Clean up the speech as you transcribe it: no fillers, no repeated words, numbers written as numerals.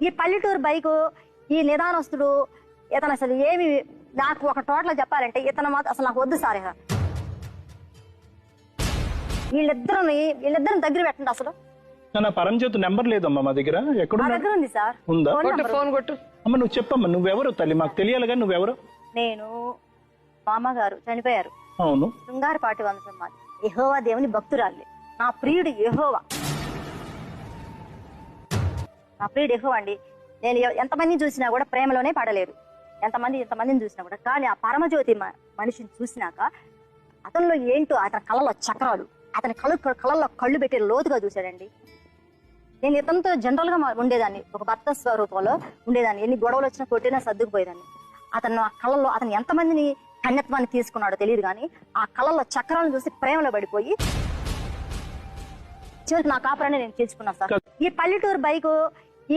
ఈ పల్లెటూరు బైకు ఈ నిదానస్తుడు ఇతను అసలు ఏమి నాకు ఒక టోటల్ చెప్పాలంటే ఇతను మాత్రం అసలు నాకు వద్దు సార్ ఇక. వీళ్ళిద్దరిని దగ్గర పెట్టండి అసలు. నా పరంజ్యోతి నెంబర్ లేదమ్మా మా దగ్గర. ఎక్కడ నా దగ్గర ఉంది సార్. ఉందా? ఫోన్ కొట్టు. అమ్మ నువ్వు చెప్పమ్మా, నువ్వెవరు తల్లి? మాకు తెలియాలి కానీ నువ్వెవరు? నేను మా అమ్మగారు చనిపోయారు. అవును. శృంగారపాటి వంశం మాది. యెహోవా దేవుని భక్తురాలి. నా ప్రియుడు యెహోవా. నా ప్రియుడు యెహోవా అండి. నేను ఎంతమందిని చూసినా కూడా ప్రేమలోనే పడలేదు. ఎంతమందిని చూసినా కూడా. కానీ ఆ పరమజ్యోతి మనిషిని చూసినాక అతనిలో ఏంటో, అతని కళ్ళలో చక్రాలు, అతని కళ్ళల్లో కళ్ళు పెట్టి లోతుగా చూశాడండి. నేను ఇతనితో జనరల్ గా ఉండేదాన్ని, ఒక భర్త స్వరూపంలో ఉండేదాన్ని. ఎన్ని గొడవలు వచ్చినా కొట్టినా సర్దుకుపోయేదాన్ని. అతను ఆ కళ్ళల్లో అతను ఎంతమందిని కన్యత్వాన్ని తీసుకున్నాడో తెలియదు కానీ ఆ కళ్ళల్లో చక్రాలను చూసి ప్రేమలో పడిపోయి చివరికి నా కాపురాన్ని నేను తీసుకున్నాను సార్. ఈ పల్లెటూరు బైకు